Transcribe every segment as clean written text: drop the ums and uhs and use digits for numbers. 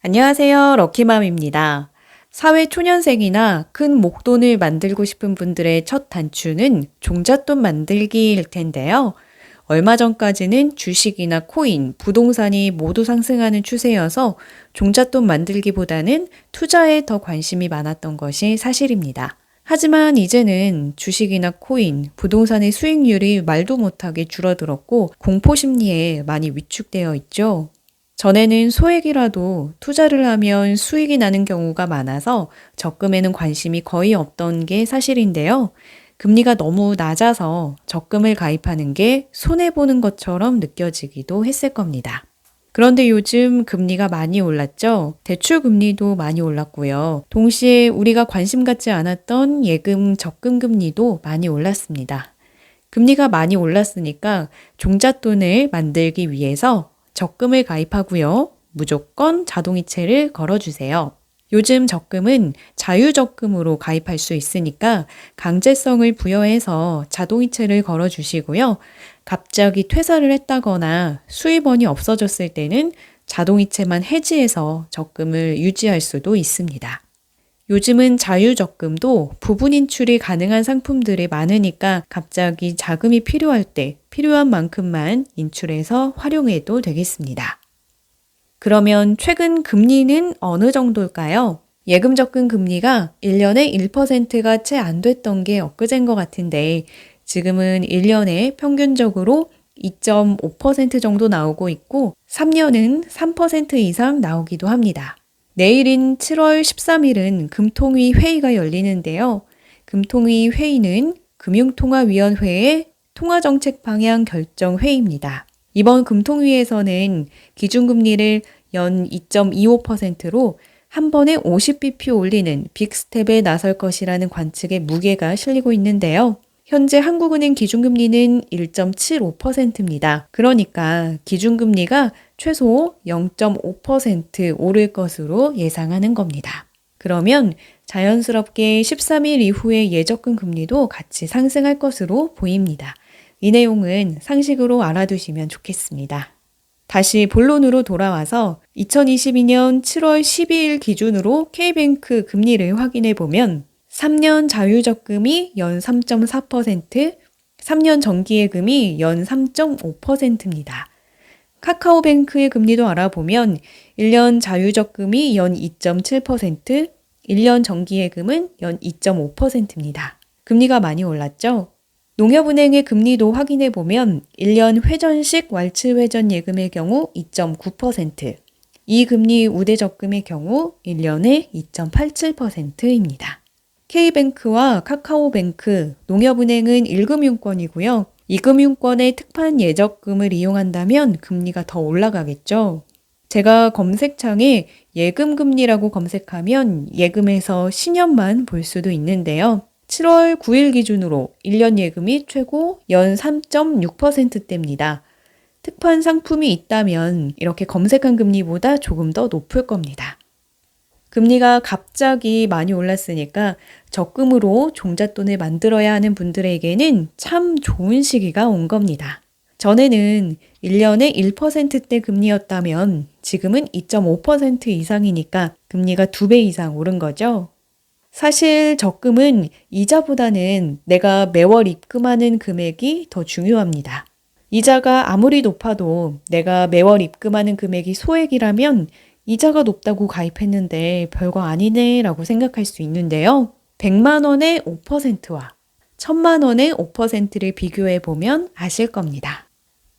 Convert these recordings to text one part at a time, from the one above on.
안녕하세요. 럭키맘입니다. 사회 초년생이나 큰 목돈을 만들고 싶은 분들의 첫 단추는 종잣돈 만들기일 텐데요. 얼마 전까지는 주식이나 코인, 부동산이 모두 상승하는 추세여서 종잣돈 만들기보다는 투자에 더 관심이 많았던 것이 사실입니다. 하지만 이제는 주식이나 코인, 부동산의 수익률이 말도 못하게 줄어들었고 공포 심리에 많이 위축되어 있죠. 전에는 소액이라도 투자를 하면 수익이 나는 경우가 많아서 적금에는 관심이 거의 없던 게 사실인데요. 금리가 너무 낮아서 적금을 가입하는 게 손해보는 것처럼 느껴지기도 했을 겁니다. 그런데 요즘 금리가 많이 올랐죠? 대출 금리도 많이 올랐고요. 동시에 우리가 관심 갖지 않았던 예금, 적금 금리도 많이 올랐습니다. 금리가 많이 올랐으니까 종잣돈을 만들기 위해서 적금을 가입하고요. 무조건 자동이체를 걸어주세요. 요즘 적금은 자유적금으로 가입할 수 있으니까 강제성을 부여해서 자동이체를 걸어주시고요. 갑자기 퇴사를 했다거나 수입원이 없어졌을 때는 자동이체만 해지해서 적금을 유지할 수도 있습니다. 요즘은 자유적금도 부분 인출이 가능한 상품들이 많으니까 갑자기 자금이 필요할 때 필요한 만큼만 인출해서 활용해도 되겠습니다. 그러면 최근 금리는 어느 정도일까요? 예금 적금 금리가 1년에 1%가 채 안 됐던 게 엊그제인 것 같은데 지금은 1년에 평균적으로 2.5% 정도 나오고 있고 3년은 3% 이상 나오기도 합니다. 내일인 7월 13일은 금통위 회의가 열리는데요. 금통위 회의는 금융통화위원회의 통화정책 방향 결정 회의입니다. 이번 금통위에서는 기준금리를 연 2.25%로 한 번에 50bp 올리는 빅스텝에 나설 것이라는 관측에 무게가 실리고 있는데요. 현재 한국은행 기준금리는 1.75%입니다. 그러니까 기준금리가 최소 0.5% 오를 것으로 예상하는 겁니다. 그러면 자연스럽게 13일 이후의 예적금 금리도 같이 상승할 것으로 보입니다. 이 내용은 상식으로 알아두시면 좋겠습니다. 다시 본론으로 돌아와서 2022년 7월 12일 기준으로 K뱅크 금리를 확인해 보면 3년 자유적금이 연 3.4%, 3년 정기예금이 연 3.5%입니다. 카카오뱅크의 금리도 알아보면 1년 자유적금이 연 2.7%, 1년 정기예금은 연 2.5%입니다. 금리가 많이 올랐죠? 농협은행의 금리도 확인해 보면 1년 회전식 왈츠회전 예금의 경우 2.9%, 이 금리 우대적금의 경우 1년에 2.87%입니다. K뱅크와 카카오뱅크, 농협은행은 1금융권이고요. 2금융권의 특판 예적금을 이용한다면 금리가 더 올라가겠죠. 제가 검색창에 예금금리라고 검색하면 예금에서 신년만 볼 수도 있는데요. 7월 9일 기준으로 1년 예금이 최고 연 3.6%대입니다. 특판 상품이 있다면 이렇게 검색한 금리보다 조금 더 높을 겁니다. 금리가 갑자기 많이 올랐으니까 적금으로 종잣돈을 만들어야 하는 분들에게는 참 좋은 시기가 온 겁니다. 전에는 1년에 1%대 금리였다면 지금은 2.5% 이상이니까 금리가 2배 이상 오른 거죠. 사실 적금은 이자보다는 내가 매월 입금하는 금액이 더 중요합니다. 이자가 아무리 높아도 내가 매월 입금하는 금액이 소액이라면 이자가 높다고 가입했는데 별거 아니네 라고 생각할 수 있는데요. 100만 원의 5%와 1000만 원의 5%를 비교해 보면 아실 겁니다.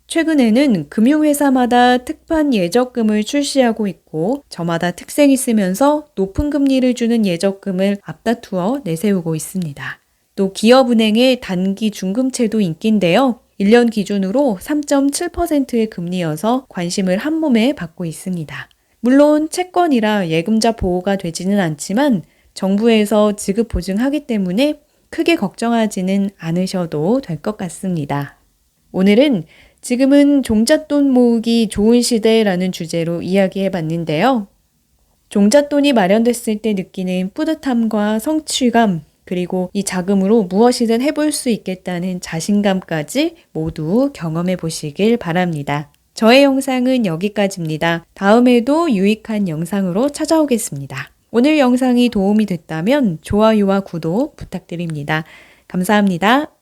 최근에는 금융회사마다 특판 예적금을 출시하고 있고 저마다 특색이 있으면서 높은 금리를 주는 예적금을 앞다투어 내세우고 있습니다. 또 기업은행의 단기 중금채도 인기인데요. 1년 기준으로 3.7%의 금리여서 관심을 한몸에 받고 있습니다. 물론 채권이라 예금자 보호가 되지는 않지만 정부에서 지급 보증하기 때문에 크게 걱정하지는 않으셔도 될 것 같습니다. 오늘은 지금은 종잣돈 모으기 좋은 시대라는 주제로 이야기해 봤는데요. 종잣돈이 마련됐을 때 느끼는 뿌듯함과 성취감, 그리고 이 자금으로 무엇이든 해볼 수 있겠다는 자신감까지 모두 경험해 보시길 바랍니다. 저의 영상은 여기까지입니다. 다음에도 유익한 영상으로 찾아오겠습니다. 오늘 영상이 도움이 됐다면 좋아요와 구독 부탁드립니다. 감사합니다.